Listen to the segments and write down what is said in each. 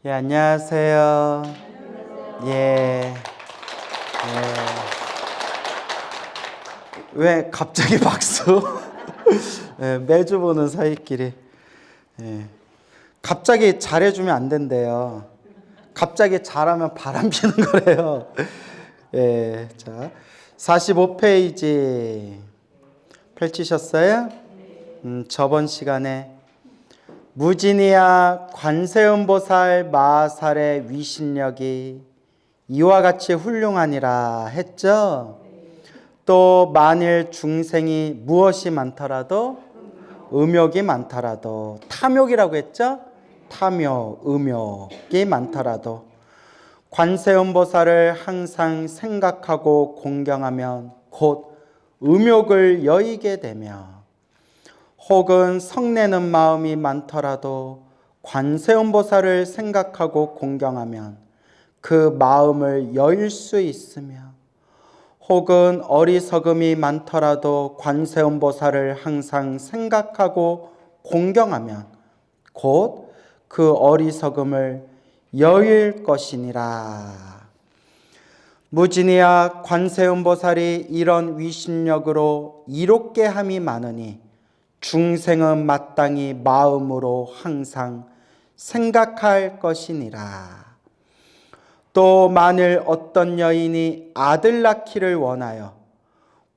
예, 안녕하세요. 예. 왜 갑자기 박수? 예, 매주 보는 사이끼리. 예. 갑자기 잘해주면 안 된대요. 갑자기 잘하면 바람 피는 거래요. 예, 자, 45페이지 펼치셨어요? 저번 시간에 무진이야 관세음보살 마살의 위신력이 이와 같이 훌륭하니라 했죠. 또 만일 중생이 무엇이 많더라도 음욕이 많더라도 탐욕이라고 했죠. 탐욕, 음욕이 많더라도 관세음보살을 항상 생각하고 공경하면 곧 음욕을 여의게 되며 혹은 성내는 마음이 많더라도 관세음보살을 생각하고 공경하면 그 마음을 여일 수 있으며 혹은 어리석음이 많더라도 관세음보살을 항상 생각하고 공경하면 곧 그 어리석음을 여일 것이니라. 무진이야 관세음보살이 이런 위신력으로 이롭게 함이 많으니 중생은 마땅히 마음으로 항상 생각할 것이니라. 또 만일 어떤 여인이 아들 낳기를 원하여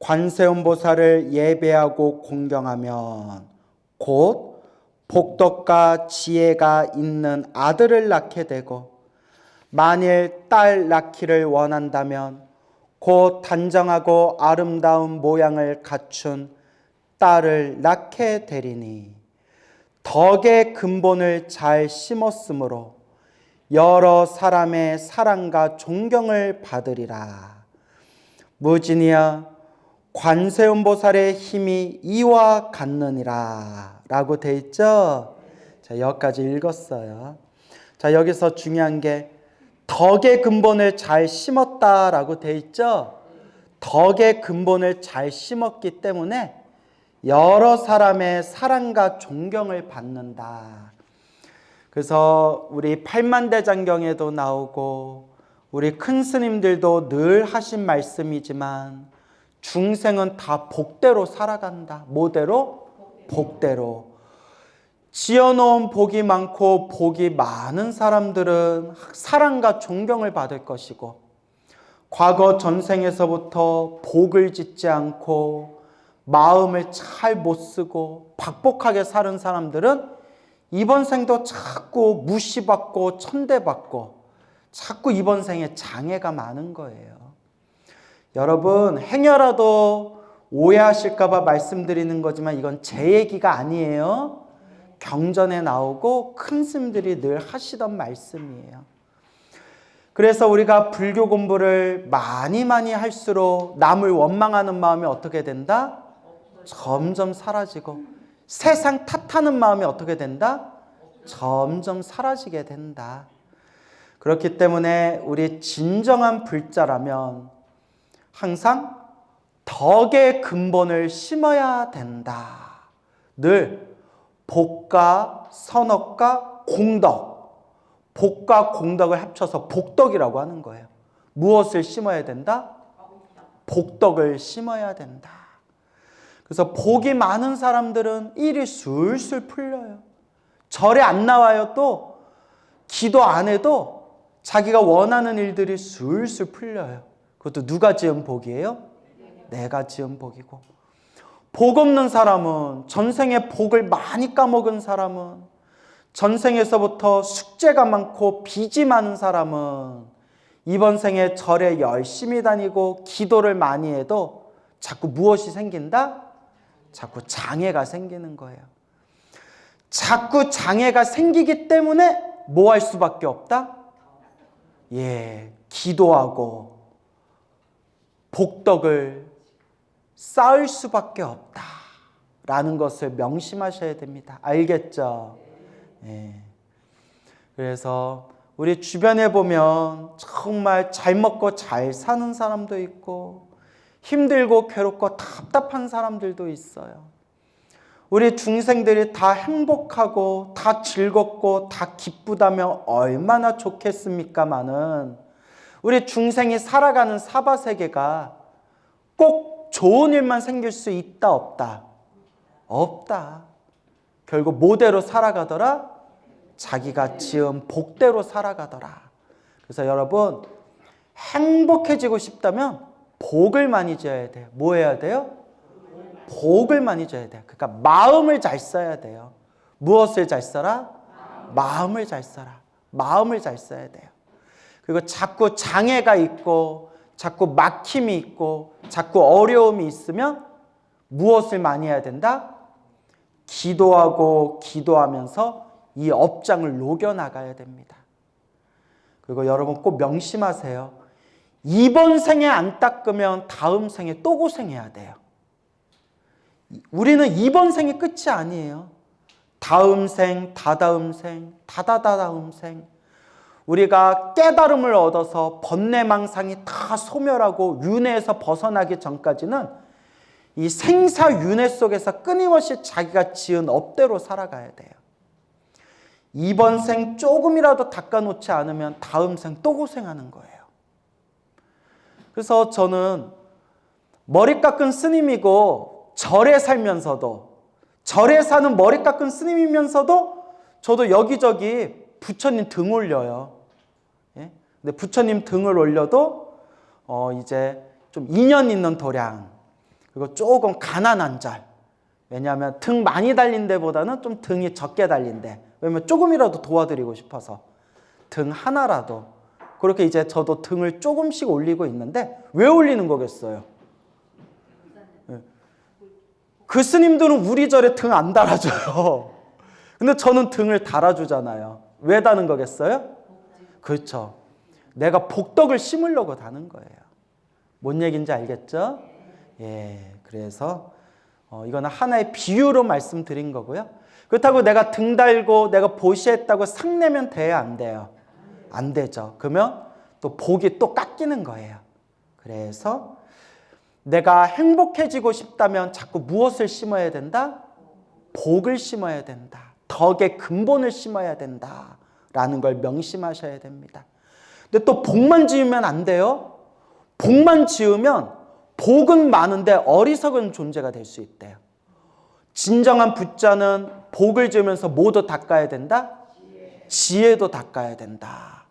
관세음보살을 예배하고 공경하면 곧 복덕과 지혜가 있는 아들을 낳게 되고 만일 딸 낳기를 원한다면 곧 단정하고 아름다운 모양을 갖춘 딸을 낳게 되리니 덕의 근본을 잘 심었으므로 여러 사람의 사랑과 존경을 받으리라. 무진이야 관세음보살의 힘이 이와 같느니라 라고 돼 있죠. 자, 여기까지 읽었어요. 자, 여기서 중요한 게 덕의 근본을 잘 심었다라고 돼 있죠. 덕의 근본을 잘 심었기 때문에 여러 사람의 사랑과 존경을 받는다. 그래서 우리 팔만대장경에도 나오고 우리 큰 스님들도 늘 하신 말씀이지만 중생은 다 복대로 살아간다. 뭐대로? 복대로. 지어놓은 복이 많고 복이 많은 사람들은 사랑과 존경을 받을 것이고 과거 전생에서부터 복을 짓지 않고 마음을 잘 못 쓰고 박복하게 사는 사람들은 이번 생도 자꾸 무시받고 천대받고 자꾸 이번 생에 장애가 많은 거예요. 여러분 행여라도 오해하실까 봐 말씀드리는 거지만 이건 제 얘기가 아니에요. 경전에 나오고 큰 스님들이 늘 하시던 말씀이에요. 그래서 우리가 불교 공부를 많이 할수록 남을 원망하는 마음이 어떻게 된다? 점점 사라지고 세상 탓하는 마음이 어떻게 된다? 점점 사라지게 된다. 그렇기 때문에 우리 진정한 불자라면 항상 덕의 근본을 심어야 된다. 늘 복과 선업과 공덕, 복과 공덕을 합쳐서 복덕이라고 하는 거예요. 무엇을 심어야 된다? 복덕을 심어야 된다. 그래서 복이 많은 사람들은 일이 술술 풀려요. 절에 안 나와요. 또 기도 안 해도 자기가 원하는 일들이 술술 풀려요. 그것도 누가 지은 복이에요? 내가 지은 복이고. 복 없는 사람은, 전생에 복을 많이 까먹은 사람은, 전생에서부터 숙제가 많고 빚이 많은 사람은 이번 생에 절에 열심히 다니고 기도를 많이 해도 자꾸 무엇이 생긴다? 자꾸 장애가 생기는 거예요. 자꾸 장애가 생기기 때문에 뭐 할 수밖에 없다? 기도하고 복덕을 쌓을 수밖에 없다라는 것을 명심하셔야 됩니다. 알겠죠? 그래서 우리 주변에 보면 정말 잘 먹고 잘 사는 사람도 있고 힘들고 괴롭고 답답한 사람들도 있어요. 우리 중생들이 다 행복하고 다 즐겁고 다 기쁘다면 얼마나 좋겠습니까마는 우리 중생이 살아가는 사바세계가 꼭 좋은 일만 생길 수 있다 없다? 없다. 결국 뭐대로 살아가더라? 자기가 지은 복대로 살아가더라. 그래서 여러분 행복해지고 싶다면 복을 많이 지어야 돼요. 뭐 해야 돼요? 복을 많이 줘야 돼요. 그러니까 마음을 잘 써야 돼요. 무엇을 잘 써라? 마음을 잘 써라. 마음을 잘 써야 돼요. 그리고 자꾸 장애가 있고 자꾸 막힘이 있고 자꾸 어려움이 있으면 무엇을 많이 해야 된다? 기도하고 기도하면서 이 업장을 녹여나가야 됩니다. 그리고 여러분 꼭 명심하세요. 이번 생에 안 닦으면 다음 생에 또 고생해야 돼요. 우리는 이번 생이 끝이 아니에요. 다음 생, 다다음 생, 다다다다음 생. 우리가 깨달음을 얻어서 번뇌망상이 다 소멸하고 윤회에서 벗어나기 전까지는 이 생사윤회 속에서 끊임없이 자기가 지은 업대로 살아가야 돼요. 이번 생 조금이라도 닦아놓지 않으면 다음 생 또 고생하는 거예요. 그래서 저는 머리 깎은 스님이고 절에 살면서도 절에 사는 머리 깎은 스님이면서도 저도 여기저기 부처님 등 올려요. 예? 근데 부처님 등을 올려도 이제 좀 인연 있는 도량 그리고 조금 가난한 절. 왜냐하면 등 많이 달린 데보다는 좀 등이 적게 달린 데. 왜냐면 조금이라도 도와드리고 싶어서 등 하나라도 그렇게 이제 저도 등을 조금씩 올리고 있는데 왜 올리는 거겠어요? 그 스님들은 우리 절에 등 안 달아줘요. 근데 저는 등을 달아주잖아요. 왜 다는 거겠어요? 그렇죠. 내가 복덕을 심으려고 다는 거예요. 뭔 얘기인지 알겠죠? 예, 그래서 이거는 하나의 비유로 말씀드린 거고요. 그렇다고 내가 등 달고 내가 보시했다고 상내면 돼야 안 돼요? 안 되죠. 그러면 또 복이 또 깎이는 거예요. 그래서 내가 행복해지고 싶다면 자꾸 무엇을 심어야 된다? 복을 심어야 된다. 덕의 근본을 심어야 된다. 라는 걸 명심하셔야 됩니다. 근데 또 복만 지으면 안 돼요. 복만 지으면 복은 많은데 어리석은 존재가 될 수 있대요. 진정한 부자는 복을 지으면서 뭐도 닦아야 된다? 지혜도 닦아야 된다.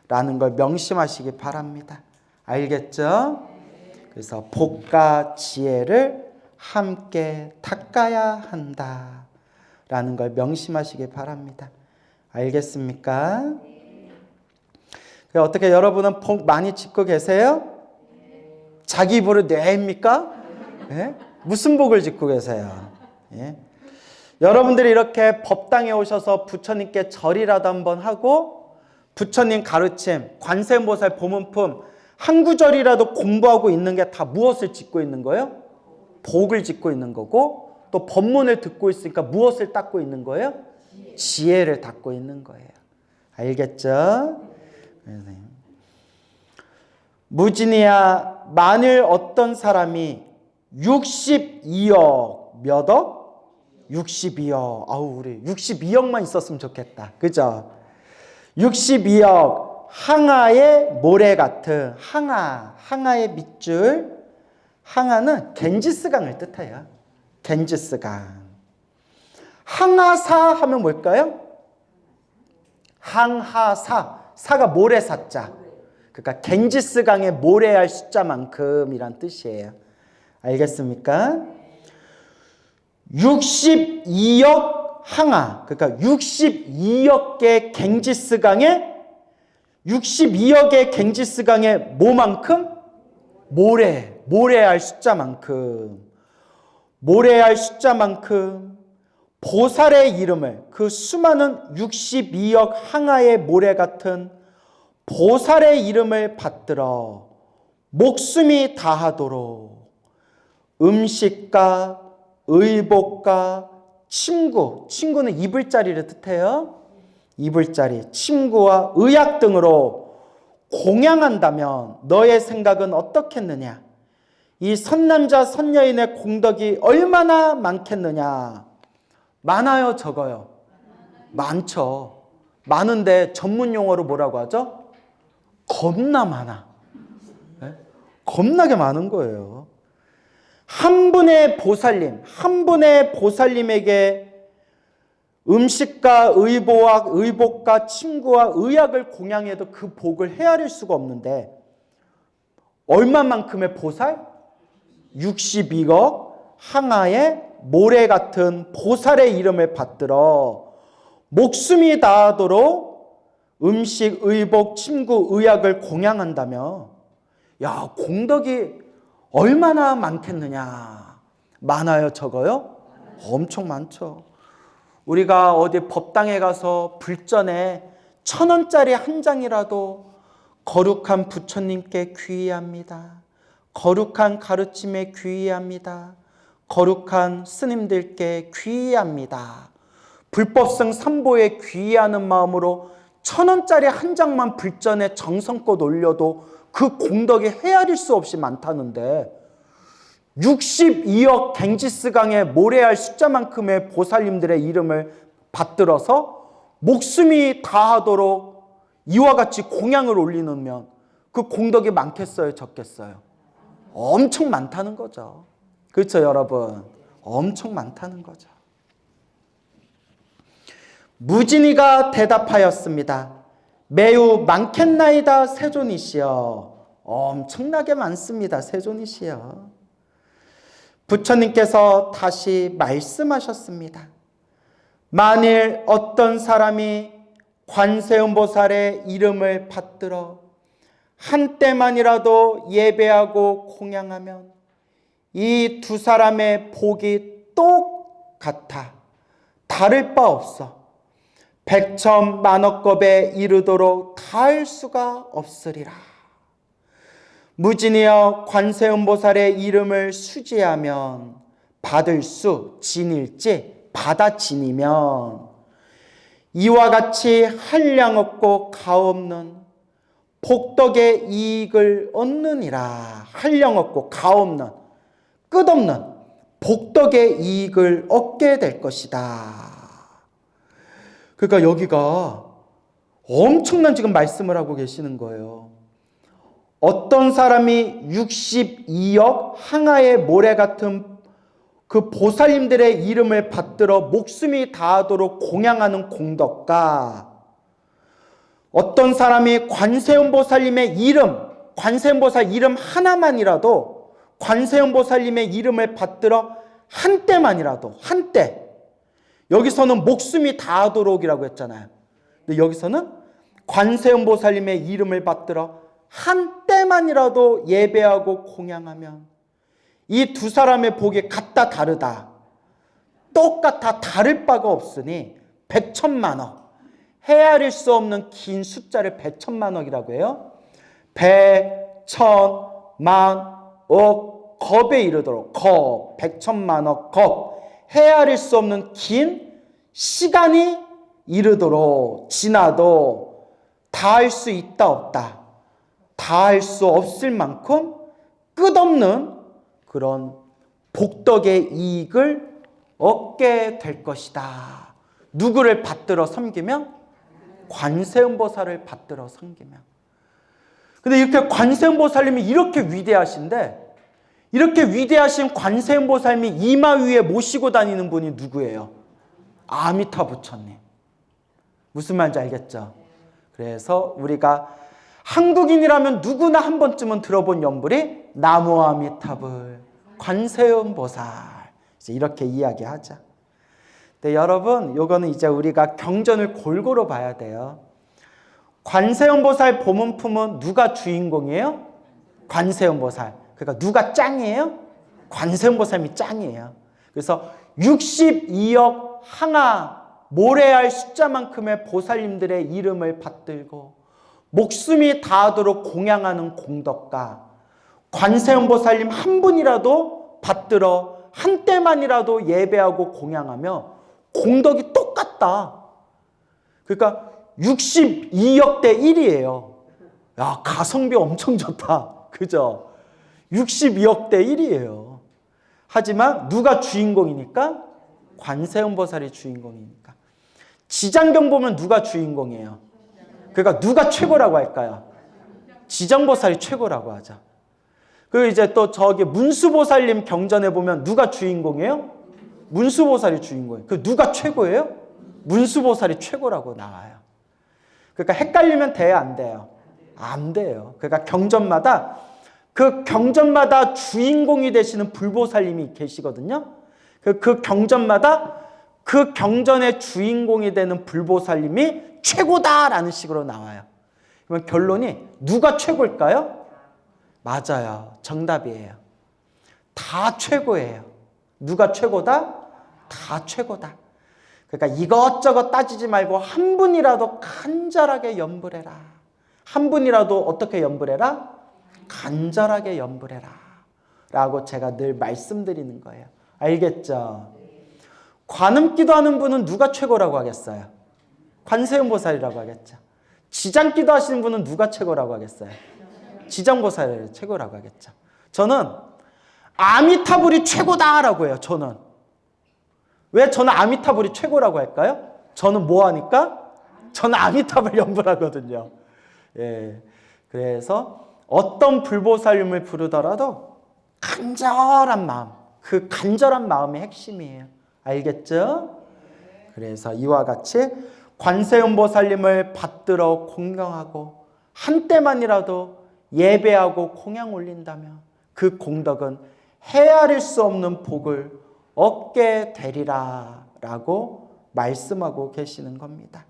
라는 걸 명심하시기 바랍니다. 알겠죠? 그래서 복과 지혜를 함께 닦아야 한다. 라는 걸 명심하시기 바랍니다. 알겠습니까? 어떻게 여러분은 복 많이 짓고 계세요? 자기 입으로 냅니까? 예? 무슨 복을 짓고 계세요? 예? 여러분들이 이렇게 법당에 오셔서 부처님께 절이라도 한번 하고 부처님 가르침, 관세음보살 보문품 한 구절이라도 공부하고 있는 게 다 무엇을 짓고 있는 거예요? 복을 짓고 있는 거고 또 법문을 듣고 있으니까 무엇을 닦고 있는 거예요? 지혜를 닦고 있는 거예요. 알겠죠? 무진이야, 만일 어떤 사람이 62억 몇 억? 62억. 아우, 우리 62억만 있었으면 좋겠다. 그죠? 62억 항아의 모래 같은 항아의 밑줄. 항아는 겐지스강을 뜻해요. 겐지스강. 항아사 하면 뭘까요? 항하사. 사가 모래사자. 그러니까 겐지스강에 모래알 숫자만큼이란 뜻이에요. 알겠습니까? 62억 항아. 그러니까 62억 개 겐지스강에 62억의 겐지스강에 뭐만큼? 모래알 숫자만큼. 모래알 숫자만큼 보살의 이름을 그 수많은 62억 항아의 모래 같은 보살의 이름을 받들어 목숨이 다하도록 음식과 의복과 친구는 이불자리를 뜻해요. 이불자리, 침구와 의약 등으로 공양한다면 너의 생각은 어떻겠느냐? 이 선남자 선여인의 공덕이 얼마나 많겠느냐? 많아요, 적어요? 많죠. 많은데 전문 용어로 뭐라고 하죠? 겁나 많아. 네? 겁나게 많은 거예요. 한 분의 보살님에게 음식과 의복과 침구와 의약을 공양해도 그 복을 헤아릴 수가 없는데 얼마만큼의 보살? 62억 항아의 모래 같은 보살의 이름을 받들어 목숨이 다하도록 음식, 의복, 침구, 의약을 공양한다며 야, 공덕이 얼마나 많겠느냐. 많아요, 적어요? 엄청 많죠. 우리가 어디 법당에 가서 불전에 1,000원짜리 한 장이라도 거룩한 부처님께 귀의합니다. 거룩한 가르침에 귀의합니다. 거룩한 스님들께 귀의합니다. 불법성 삼보에 귀의하는 마음으로 1,000원짜리 한 장만 불전에 정성껏 올려도 그 공덕이 헤아릴 수 없이 많다는데 62억 갱지스강에 모래알 숫자만큼의 보살님들의 이름을 받들어서 목숨이 다하도록 이와 같이 공양을 올리면 그 공덕이 많겠어요, 적겠어요? 엄청 많다는 거죠. 그렇죠, 여러분? 엄청 많다는 거죠. 무진이가 대답하였습니다. 매우 많겠나이다, 세존이시여. 엄청나게 많습니다, 세존이시여. 부처님께서 다시 말씀하셨습니다. 만일 어떤 사람이 관세음보살의 이름을 받들어 한때만이라도 예배하고 공양하면 이 두 사람의 복이 똑같아. 다를 바 없어. 백천만억겁에 이르도록 다할 수가 없으리라. 무진이여 관세음보살의 이름을 수지하면 받을 수 진일지 받아 진이면 이와 같이 한량 없고 가없는 복덕의 이익을 얻느니라. 한량 없고 가없는 끝없는 복덕의 이익을 얻게 될 것이다. 그러니까 여기가 엄청난 지금 말씀을 하고 계시는 거예요. 어떤 사람이 62억 항아의 모래 같은 그 보살님들의 이름을 받들어 목숨이 다하도록 공양하는 공덕과 어떤 사람이 관세음보살님의 이름, 관세음보살 이름 하나만이라도 관세음보살님의 이름을 받들어 한때만이라도, 한때, 여기서는 목숨이 다하도록이라고 했잖아요. 근데 여기서는 관세음보살님의 이름을 받들어 한때만이라도 예배하고 공양하면 이 두 사람의 복이 같다 다르다, 똑같아 다를 바가 없으니 백천만억, 헤아릴 수 없는 긴 숫자를 백천만억이라고 해요. 백천만억 겁에 이르도록, 겁, 백천만억 겁, 헤아릴 수 없는 긴 시간이 이르도록 지나도 다할 수 있다 없다, 다할 수 없을 만큼 끝없는 그런 복덕의 이익을 얻게 될 것이다. 누구를 받들어 섬기면? 관세음보살을 받들어 섬기면. 근데 이렇게 관세음보살님이 이렇게 위대하신데, 이렇게 위대하신 관세음보살님이 이마 위에 모시고 다니는 분이 누구예요? 아미타 부처님. 무슨 말인지 알겠죠? 그래서 우리가 한국인이라면 누구나 한 번쯤은 들어본 연불이 나무 아미타불 관세음보살, 이렇게 이야기하자. 근데 여러분, 요거는 이제 우리가 경전을 골고루 봐야 돼요. 관세음보살 보문품은 누가 주인공이에요? 관세음보살. 그러니까 누가 짱이에요? 관세음보살이 짱이에요. 그래서 62억 항아 모래알 숫자만큼의 보살님들의 이름을 받들고 목숨이 다하도록 공양하는 공덕과 관세음보살님 한 분이라도 받들어 한때만이라도 예배하고 공양하며 공덕이 똑같다. 그러니까 62억 대 1이에요. 야, 가성비 엄청 좋다. 그죠? 62억 대 1이에요. 하지만 누가 주인공이니까? 관세음보살이 주인공이니까. 지장경 보면 누가 주인공이에요? 그러니까 누가 최고라고 할까요? 지장보살이 최고라고 하죠. 그리고 이제 또 저기 문수보살님 경전에 보면 누가 주인공이에요? 문수보살이 주인공이에요. 그 누가 최고예요? 문수보살이 최고라고 나와요. 그러니까 헷갈리면 돼요, 안 돼요? 안 돼요. 그러니까 경전마다 그 경전마다 주인공이 되시는 불보살님이 계시거든요. 그 경전마다 그 경전의 주인공이 되는 불보살님이 최고다라는 식으로 나와요. 그러면 결론이 누가 최고일까요? 맞아요. 정답이에요. 다 최고예요. 누가 최고다? 다 최고다. 그러니까 이것저것 따지지 말고 한 분이라도 간절하게 염불해라. 한 분이라도 어떻게 염불해라? 간절하게 염불해라. 라고 제가 늘 말씀드리는 거예요. 알겠죠? 관음기도 하는 분은 누가 최고라고 하겠어요? 관세음보살이라고 하겠죠. 지장기도 하시는 분은 누가 최고라고 하겠어요? 지장보살이 최고라고 하겠죠. 저는 아미타불이 최고다라고 해요. 저는. 왜 저는 아미타불이 최고라고 할까요? 저는 뭐 하니까? 저는 아미타불 염불하거든요. 예. 그래서 어떤 불보살님을 부르더라도 간절한 마음, 그 간절한 마음이 핵심이에요. 알겠죠? 그래서 이와 같이 관세음보살님을 받들어 공경하고 한때만이라도 예배하고 공양 올린다면 그 공덕은 헤아릴 수 없는 복을 얻게 되리라 라고 말씀하고 계시는 겁니다.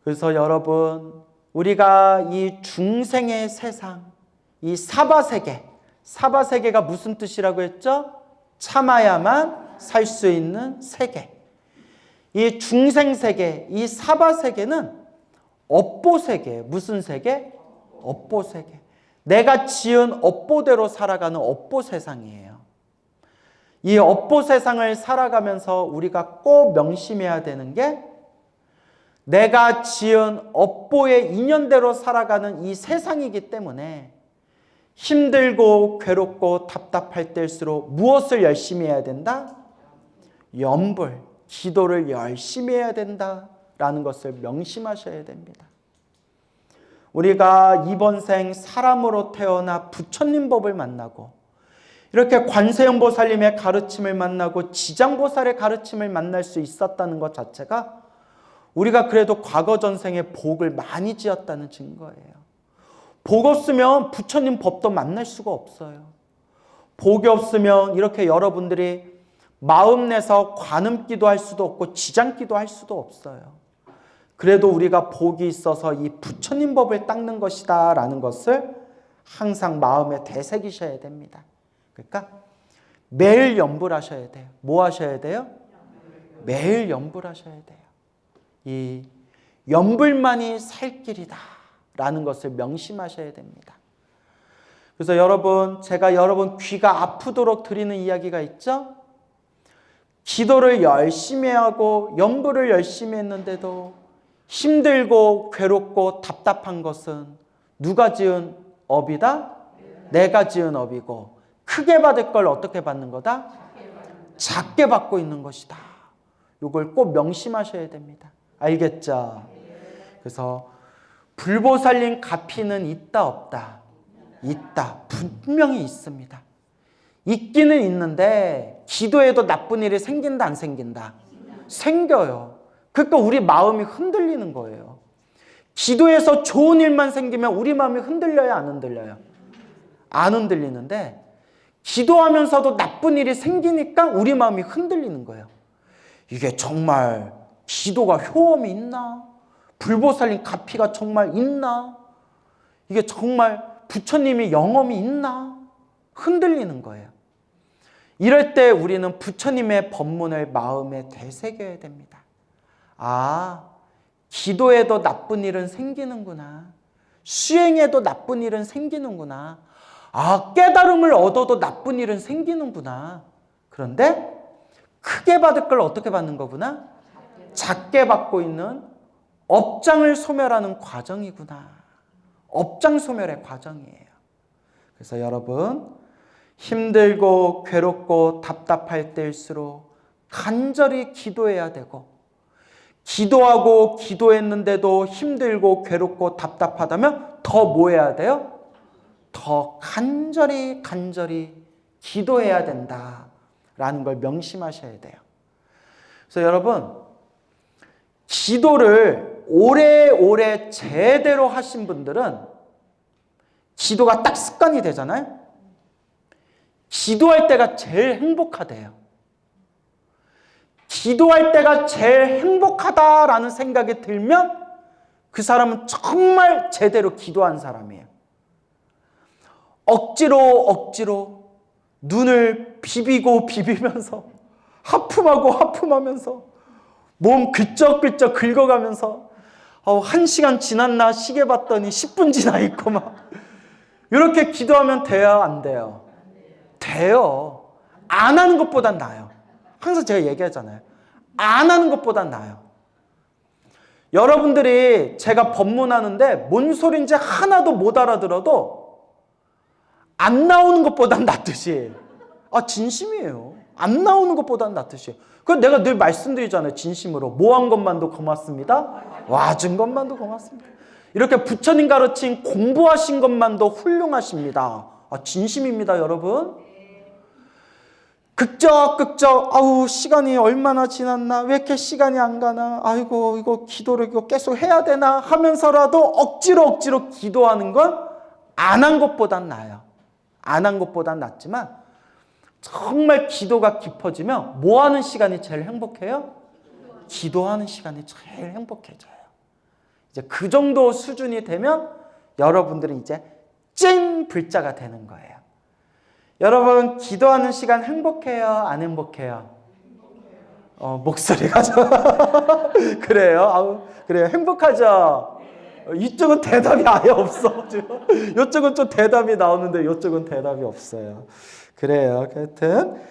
그래서 여러분, 우리가 이 중생의 세상, 이 사바세계가 무슨 뜻이라고 했죠? 참아야만 살 수 있는 세계. 이 중생세계, 이 사바세계는 업보세계. 무슨 세계? 업보세계. 내가 지은 업보대로 살아가는 업보세상이에요. 이 업보세상을 살아가면서 우리가 꼭 명심해야 되는 게 내가 지은 업보의 인연대로 살아가는 이 세상이기 때문에 힘들고 괴롭고 답답할 때일수록 무엇을 열심히 해야 된다? 염불, 기도를 열심히 해야 된다라는 것을 명심하셔야 됩니다. 우리가 이번 생 사람으로 태어나 부처님 법을 만나고 이렇게 관세음보살님의 가르침을 만나고 지장보살의 가르침을 만날 수 있었다는 것 자체가 우리가 그래도 과거 전생에 복을 많이 지었다는 증거예요. 복 없으면 부처님 법도 만날 수가 없어요. 복이 없으면 이렇게 여러분들이 마음 내서 관음기도 할 수도 없고 지장기도 할 수도 없어요. 그래도 우리가 복이 있어서 이 부처님 법을 닦는 것이다 라는 것을 항상 마음에 되새기셔야 됩니다. 그러니까 매일 염불하셔야 돼요. 뭐 하셔야 돼요? 매일 염불하셔야 돼요. 이 염불만이 살 길이다 라는 것을 명심하셔야 됩니다. 그래서 여러분, 제가 여러분 귀가 아프도록 드리는 이야기가 있죠? 기도를 열심히 하고 염불을 열심히 했는데도 힘들고 괴롭고 답답한 것은 누가 지은 업이다? 내가 지은 업이고 크게 받을 걸 어떻게 받는 거다? 작게 받고 있는 것이다. 이걸 꼭 명심하셔야 됩니다. 알겠죠? 그래서 불보살님 가피는 있다 없다? 있다. 분명히 있습니다. 있기는 있는데 기도에도 나쁜 일이 생긴다 안 생긴다? 생겨요. 그러니까 우리 마음이 흔들리는 거예요. 기도에서 좋은 일만 생기면 우리 마음이 흔들려요 안 흔들려요? 안 흔들리는데 기도하면서도 나쁜 일이 생기니까 우리 마음이 흔들리는 거예요. 이게 정말 기도가 효험이 있나? 불보살님 가피가 정말 있나? 이게 정말 부처님이 영험이 있나? 흔들리는 거예요. 이럴 때 우리는 부처님의 법문을 마음에 되새겨야 됩니다. 아, 기도에도 나쁜 일은 생기는구나. 수행에도 나쁜 일은 생기는구나. 아, 깨달음을 얻어도 나쁜 일은 생기는구나. 그런데 크게 받을 걸 어떻게 받는 거구나? 작게 받고 있는 업장을 소멸하는 과정이구나. 업장 소멸의 과정이에요. 그래서 여러분, 힘들고 괴롭고 답답할 때일수록 간절히 기도해야 되고, 기도하고 기도했는데도 힘들고 괴롭고 답답하다면 더 뭐 해야 돼요? 더 간절히 기도해야 된다라는 걸 명심하셔야 돼요. 그래서 여러분, 기도를 오래오래 제대로 하신 분들은 기도가 딱 습관이 되잖아요. 기도할 때가 제일 행복하대요. 기도할 때가 제일 행복하다라는 생각이 들면 그 사람은 정말 제대로 기도한 사람이에요. 억지로 눈을 비비면서 하품하면서 몸 글쩍글쩍 긁어가면서 1시간 지났나 시계 봤더니 10분 지나 있고 막 이렇게 기도하면 돼요, 안 돼요? 돼요. 안 하는 것보단 나아요. 항상 제가 얘기하잖아요. 안 하는 것보단 나아요. 여러분들이 제가 법문하는데 뭔 소린지 하나도 못 알아들어도 안 나오는 것보단 낫듯이, 진심이에요. 안 나오는 것보단 낫듯이. 그건 내가 늘 말씀드리잖아요. 진심으로. 뭐 한 것만도 고맙습니다. 와준 것만도 고맙습니다. 이렇게 부처님 가르친 공부하신 것만도 훌륭하십니다. 진심입니다, 여러분. 극적 시간이 얼마나 지났나, 왜 이렇게 시간이 안 가나, 아이고 이거 기도를 이거 계속 해야 되나 하면서라도 억지로 기도하는 건 안 한 것보단 나아요. 안 한 것보단 낫지만 정말 기도가 깊어지면 뭐 하는 시간이 제일 행복해요? 기도하는 시간이 제일 행복해져요. 이제 그 정도 수준이 되면 여러분들은 이제 찐 불자가 되는 거예요. 여러분, 기도하는 시간 행복해요? 안 행복해요? 목소리가 그래요? 그래요. 행복하죠? 이쪽은 대답이 아예 없어. 이쪽은 좀 대답이 나오는데 이쪽은 대답이 없어요. 그래요. 하여튼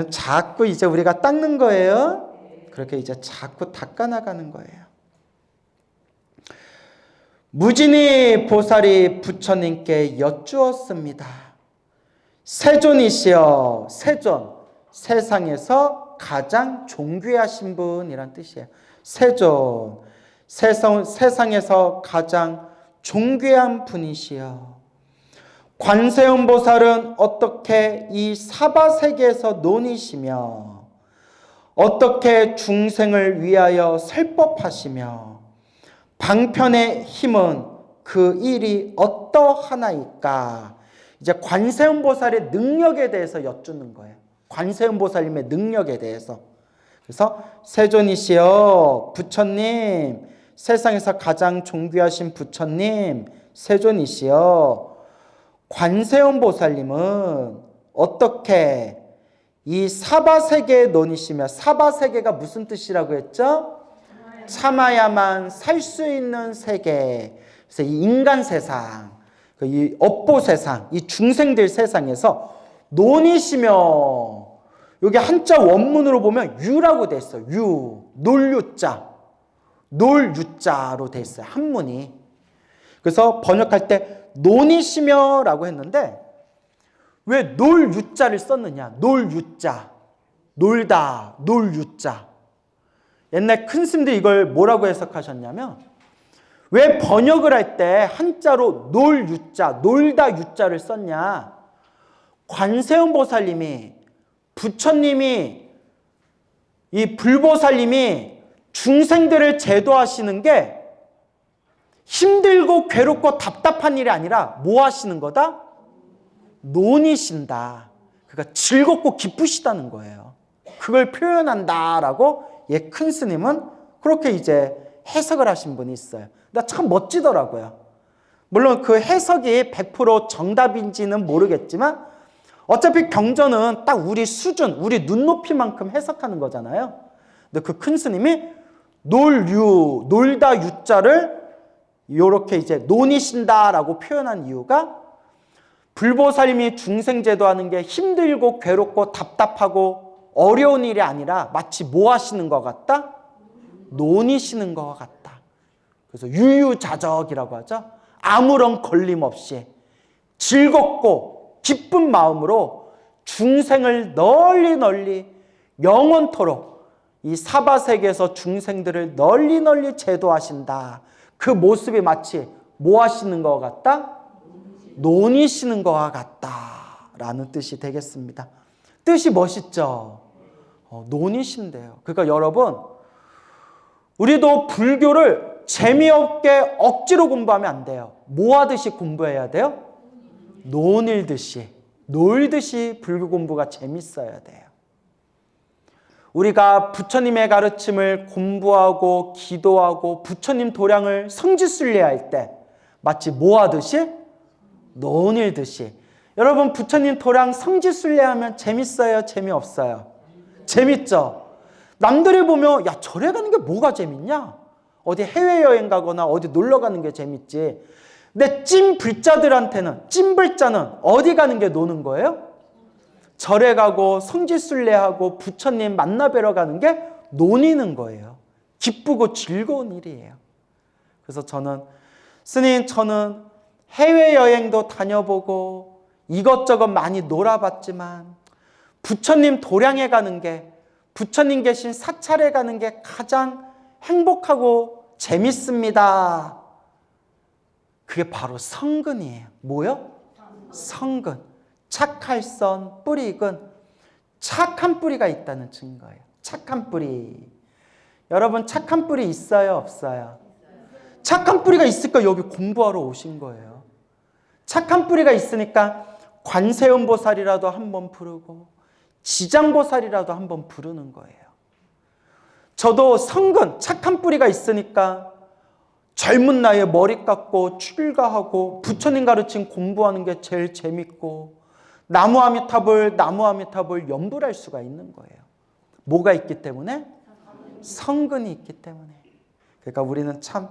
자꾸 이제 우리가 닦는 거예요. 그렇게 이제 자꾸 닦아나가는 거예요. 무진이 보살이 부처님께 여쭈었습니다. 세존이시여, 세존, 세상에서 가장 존귀하신 분이란 뜻이에요. 세존, 세상에서 가장 존귀한 분이시여. 관세음보살은 어떻게 이 사바세계에서 논이시며 어떻게 중생을 위하여 설법하시며 방편의 힘은 그 일이 어떠하나이까. 이제 관세음보살의 능력에 대해서 여쭙는 거예요. 관세음보살님의 능력에 대해서. 그래서 세존이시여, 부처님, 세상에서 가장 존귀하신 부처님, 세존이시여, 관세음보살님은 어떻게 이 사바세계에 논이시며, 사바세계가 무슨 뜻이라고 했죠? 참아야만 살 수 있는 세계. 그래서 이 인간 세상, 이 업보 세상, 이 중생들 세상에서 논이시며, 여기 한자 원문으로 보면 유라고 돼 있어요. 유, 놀유자, 놀유자로 돼 있어요. 한문이. 그래서 번역할 때 논이시며 라고 했는데 왜 놀유자를 썼느냐? 놀유자, 놀다, 놀유자. 옛날 큰 스님들이 이걸 뭐라고 해석하셨냐면, 왜 번역을 할 때 한자로 놀유자, 놀다 유자를 썼냐? 관세음보살님이, 부처님이, 이 불보살님이 중생들을 제도하시는 게 힘들고 괴롭고 답답한 일이 아니라 뭐 하시는 거다? 논이신다. 그러니까 즐겁고 기쁘시다는 거예요. 그걸 표현한다라고 큰 스님은 그렇게 이제 해석을 하신 분이 있어요. 근데 참 멋지더라고요. 물론 그 해석이 100% 정답인지는 모르겠지만 어차피 경전은 딱 우리 수준, 우리 눈높이만큼 해석하는 거잖아요. 근데 그 큰 스님이 놀유, 놀다 유자를 이렇게 이제 논이신다라고 표현한 이유가 불보살님이 중생제도하는 게 힘들고 괴롭고 답답하고 어려운 일이 아니라 마치 뭐 하시는 것 같다? 논이시는 것 같다. 그래서 유유자적이라고 하죠. 아무런 걸림 없이 즐겁고 기쁜 마음으로 중생을 널리 영원토록 이 사바세계에서 중생들을 널리 널리 제도하신다. 그 모습이 마치 뭐 하시는 것 같다? 논이시는 것과 같다라는 뜻이 되겠습니다. 뜻이 멋있죠? 논이신대요. 그러니까 여러분, 우리도 불교를 재미없게 억지로 공부하면 안 돼요. 뭐 하듯이 공부해야 돼요? 논일듯이, 놀듯이 불교 공부가 재밌어야 돼요. 우리가 부처님의 가르침을 공부하고 기도하고 부처님 도량을 성지순례할 때 마치 뭐 하듯이? 논일듯이. 여러분, 부처님 도량 성지순례하면 재밌어요? 재미없어요? 재밌죠? 남들이 보면 야, 절에 가는 게 뭐가 재밌냐? 어디 해외여행 가거나 어디 놀러 가는 게 재밌지. 근데 찐불자들한테는, 찐불자는 어디 가는 게 노는 거예요? 절에 가고 성지순례하고 부처님 만나 뵈러 가는 게 논이는 거예요. 기쁘고 즐거운 일이에요. 그래서 스님, 저는 해외여행도 다녀보고 이것저것 많이 놀아봤지만 부처님 도량에 가는 게, 부처님 계신 사찰에 가는 게 가장 행복하고 재밌습니다. 그게 바로 성근이에요. 뭐요? 성근. 착할선 뿌리익은 착한 뿌리가 있다는 증거예요. 착한 뿌리. 여러분, 착한 뿌리 있어요? 없어요? 착한 뿌리가 있을까 여기 공부하러 오신 거예요. 착한 뿌리가 있으니까 관세음보살이라도 한번 부르고 지장보살이라도 한번 부르는 거예요. 저도 성근, 착한 뿌리가 있으니까 젊은 나이에 머리 깎고 출가하고 부처님 가르침 공부하는 게 제일 재밌고 나무아미타불 연불할 수가 있는 거예요. 뭐가 있기 때문에? 성근이 있기 때문에. 그러니까 우리는 참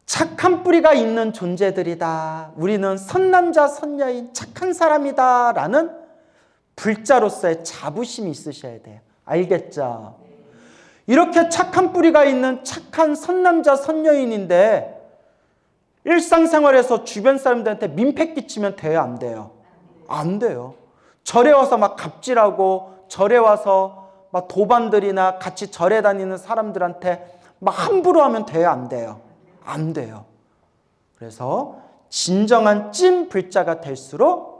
착한 뿌리가 있는 존재들이다. 우리는 선남자 선녀인 착한 사람이다 라는 불자로서의 자부심이 있으셔야 돼요. 알겠죠? 이렇게 착한 뿌리가 있는 착한 선남자 선녀인인데 일상생활에서 주변 사람들한테 민폐 끼치면 돼요? 안 돼요? 안 돼요. 절에 와서 막 갑질하고 절에 와서 막 도반들이나 같이 절에 다니는 사람들한테 막 함부로 하면 돼요? 안 돼요? 안 돼요. 그래서 진정한 찐 불자가 될수록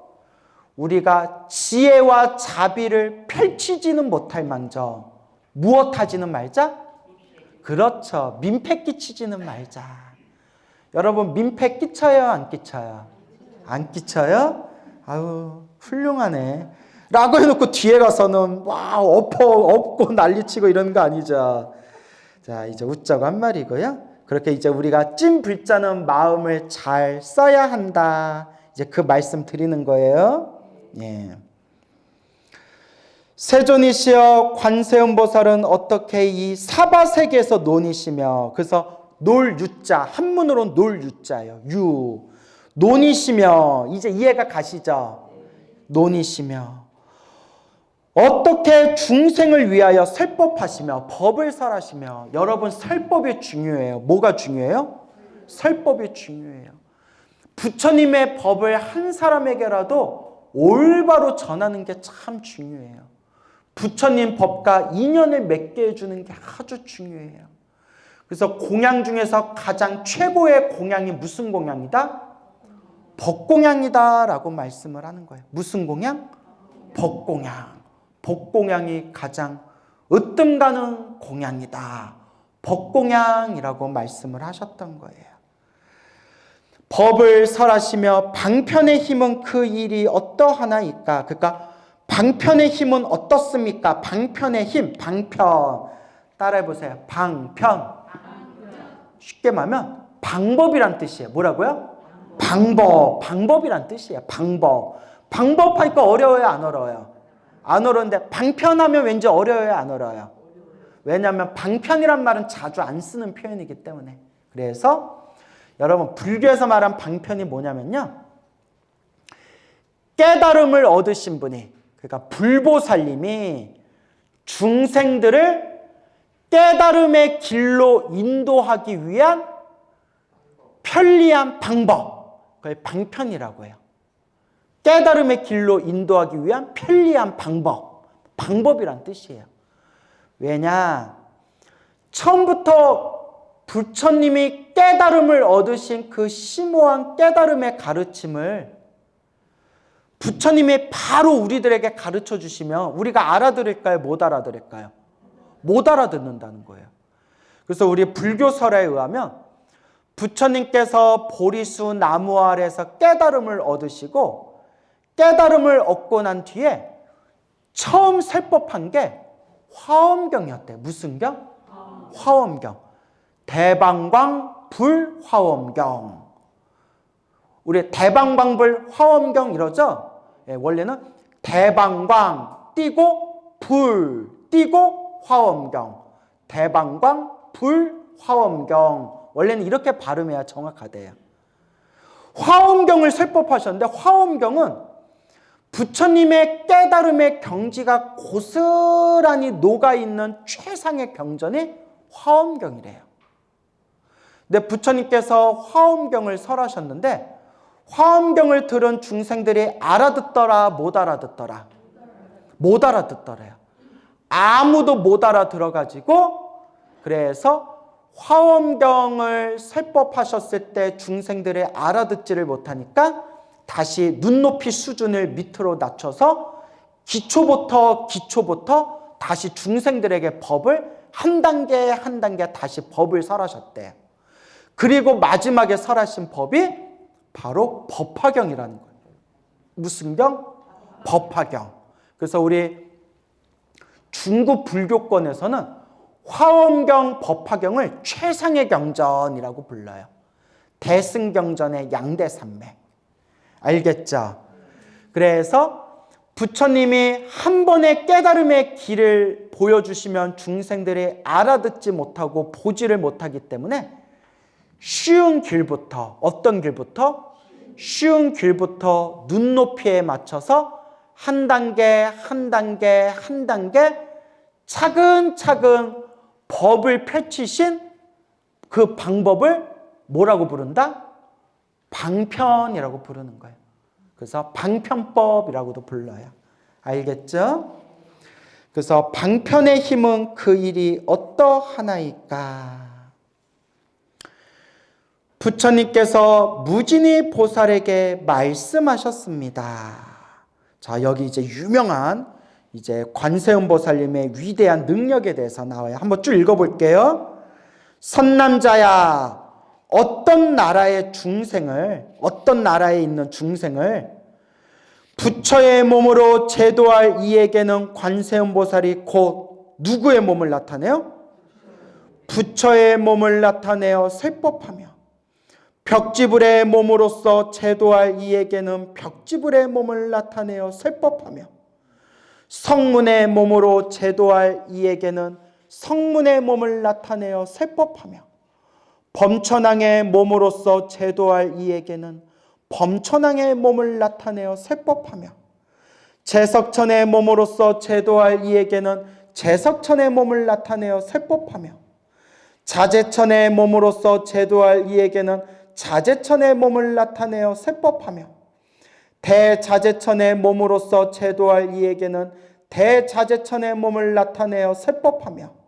우리가 지혜와 자비를 펼치지는 못할 망정 무엇하지는 말자? 그렇죠. 민폐 끼치지는 말자. 여러분, 민폐 끼쳐요? 안 끼쳐요? 안 끼쳐요? 아유, 훌륭하네 라고 해놓고 뒤에 가서는 와 엎고 난리치고 이러는 거 아니죠. 자, 이제 웃자고 한 말이고요. 그렇게 이제 우리가 찐 불자는 마음을 잘 써야 한다. 이제 그 말씀 드리는 거예요. 예. 세존이시여 관세음보살은 어떻게 이 사바세계에서 논이시며, 그래서 놀 유자, 한문으로 놀 유자예요. 유. 논이시며, 이제 이해가 가시죠? 논이시며 어떻게 중생을 위하여 설법하시며 법을 설하시며. 여러분, 설법이 중요해요. 뭐가 중요해요? 설법이 중요해요. 부처님의 법을 한 사람에게라도 올바로 전하는 게 참 중요해요. 부처님 법과 인연을 맺게 해주는 게 아주 중요해요. 그래서 공양 중에서 가장 최고의 공양이 무슨 공양이다? 법공양이다 라고 말씀을 하는 거예요. 무슨 공양? 법공양. 법공양이 가장 으뜸 가는 공양이다. 법공양이라고 말씀을 하셨던 거예요. 법을 설하시며 방편의 힘은 그 일이 어떠하나이까? 그러니까 방편의 힘은 어떻습니까? 방편의 힘, 방편. 따라해보세요. 방편. 쉽게 말하면 방법이란 뜻이에요. 뭐라고요? 방법. 방법이란 뜻이에요. 방법. 방법하니까 어려워요? 안 어려워요? 안 어려운데 방편하면 왠지 어려워요? 안 어려워요? 왜냐하면 방편이란 말은 자주 안 쓰는 표현이기 때문에. 그래서 여러분, 불교에서 말한 방편이 뭐냐면요, 깨달음을 얻으신 분이, 그러니까 불보살님이 중생들을 깨달음의 길로 인도하기 위한 편리한 방법, 그걸 방편이라고 해요. 깨달음의 길로 인도하기 위한 편리한 방법, 방법이란 뜻이에요. 왜냐? 처음부터 부처님이 깨달음을 얻으신 그 심오한 깨달음의 가르침을 부처님이 바로 우리들에게 가르쳐 주시면 우리가 알아들을까요? 못 알아들을까요? 못 알아듣는다는 거예요. 그래서 우리 불교설에 의하면 부처님께서 보리수 나무 아래에서 깨달음을 얻으시고 깨달음을 얻고 난 뒤에 처음 설법한 게 화엄경이었대요. 무슨 경? 화엄경. 대방광 불화엄경. 우리 대방광불 화엄경 이러죠? 예, 원래는 대방광 띄고 불 띄고 화엄경. 대방광 불화엄경. 원래는 이렇게 발음해야 정확하대요. 화엄경을 설법하셨는데 화엄경은 부처님의 깨달음의 경지가 고스란히 녹아있는 최상의 경전이 화엄경이래요. 근데 부처님께서 화엄경을 설하셨는데 화엄경을 들은 중생들이 알아듣더라 못 알아듣더라? 못 알아듣더래요. 아무도 못 알아들어가지고 그래서 화엄경을 설법하셨을 때 중생들이 알아듣지를 못하니까 다시 눈높이 수준을 밑으로 낮춰서 기초부터 다시 중생들에게 법을 한 단계 한 단계 다시 법을 설하셨대요. 그리고 마지막에 설하신 법이 바로 법화경이라는 거예요. 무슨 경? 법화경. 그래서 우리 중국 불교권에서는 화엄경, 법화경을 최상의 경전이라고 불러요. 대승경전의 양대산맥. 알겠죠? 그래서 부처님이 한 번의 깨달음의 길을 보여주시면 중생들이 알아듣지 못하고 보지를 못하기 때문에 쉬운 길부터, 어떤 길부터? 쉬운 길부터 눈높이에 맞춰서 한 단계 한 단계 한 단계 차근차근 법을 펼치신 그 방법을 뭐라고 부른다? 방편이라고 부르는 거예요. 그래서 방편법이라고도 불러요. 알겠죠? 그래서 방편의 힘은 그 일이 어떠하나이까? 부처님께서 무진이 보살에게 말씀하셨습니다. 자, 여기 이제 유명한 이제 관세음 보살님의 위대한 능력에 대해서 나와요. 한번 쭉 읽어볼게요. 선남자야, 어떤 나라의 중생을, 어떤 나라에 있는 중생을 부처의 몸으로 제도할 이에게는 관세음 보살이 곧 누구의 몸을 나타내요? 부처의 몸을 나타내어 설법하며 벽지불의 몸으로서 제도할 이에게는 벽지불의 몸을 나타내어 설법하며 성문의 몸으로 제도할 이에게는 성문의 몸을 나타내어 설법하며 범천왕의 몸으로서 제도할 이에게는 범천왕의 몸을 나타내어 설법하며 제석천의 몸으로서 제도할 이에게는 제석천의 몸을 나타내어 설법하며 자재천의 몸으로서 제도할 이에게는 자재천의 몸을 나타내어 설법하며 대자재천의 몸으로서 제도할 이에게는 대자재천의 몸을 나타내어 설법하며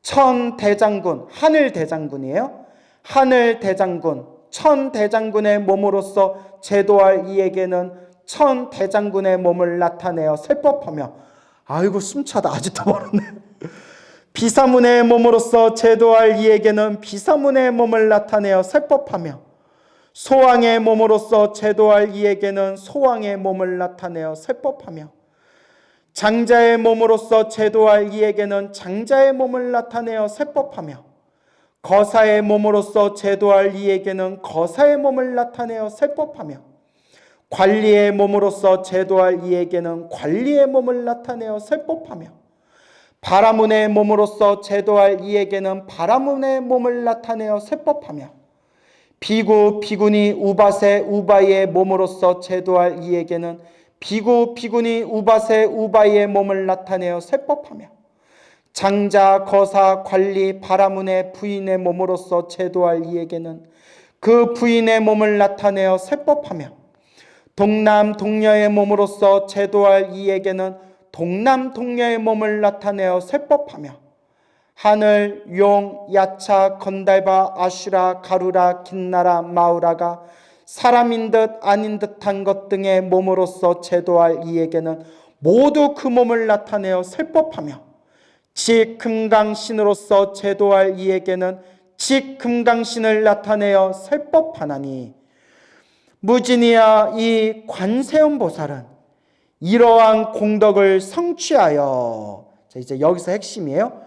천대장군, 하늘대장군이에요. 하늘대장군, 천대장군의 몸으로서 제도할 이에게는 천대장군의 몸을 나타내어 설법하며 아이고 숨차다 아직도 멀었네. 비사문의 몸으로서 제도할 이에게는 비사문의 몸을 나타내어 설법하며 소왕의 몸으로서 제도할 이에게는 소왕의 몸을 나타내어 설법하며 장자의 몸으로서 제도할 이에게는 장자의 몸을 나타내어 설법하며 거사의 몸으로서 제도할 이에게는 거사의 몸을 나타내어 설법하며 관리의 몸으로서 제도할 이에게는 관리의 몸을 나타내어 설법하며 바라문의 몸으로서 제도할 이에게는 바라문의 몸을 나타내어 설법하며 비구, 비구니, 우바세, 우바이의 몸으로서 제도할 이에게는 비구, 비구니, 우바세, 우바이의 몸을 나타내어 설법하며 장자, 거사, 관리, 바라문의 부인의 몸으로서 제도할 이에게는 그 부인의 몸을 나타내어 설법하며 동남, 동녀의 몸으로서 제도할 이에게는 동남 동녀의 몸을 나타내어 설법하며 하늘, 용, 야차, 건달바, 아슈라, 가루라, 긴나라, 마우라가 사람인 듯 아닌 듯한 것 등의 몸으로서 제도할 이에게는 모두 그 몸을 나타내어 설법하며 직금강신으로서 제도할 이에게는 직금강신을 나타내어 설법하나니 무진이야 이 관세음 보살은 이러한 공덕을 성취하여, 자 이제 여기서 핵심이에요.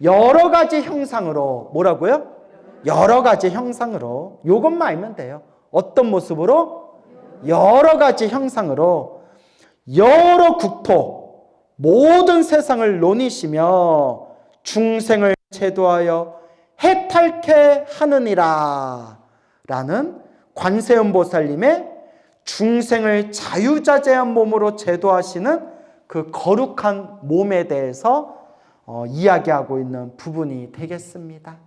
여러 가지 형상으로, 뭐라고요? 여러 가지 형상으로, 요것만 알면 돼요. 어떤 모습으로? 여러 가지 형상으로 여러 국토 모든 세상을 논이시며 중생을 제도하여 해탈케 하느니라 라는 관세음보살님의 중생을 자유자재한 몸으로 제도하시는 그 거룩한 몸에 대해서 이야기하고 있는 부분이 되겠습니다.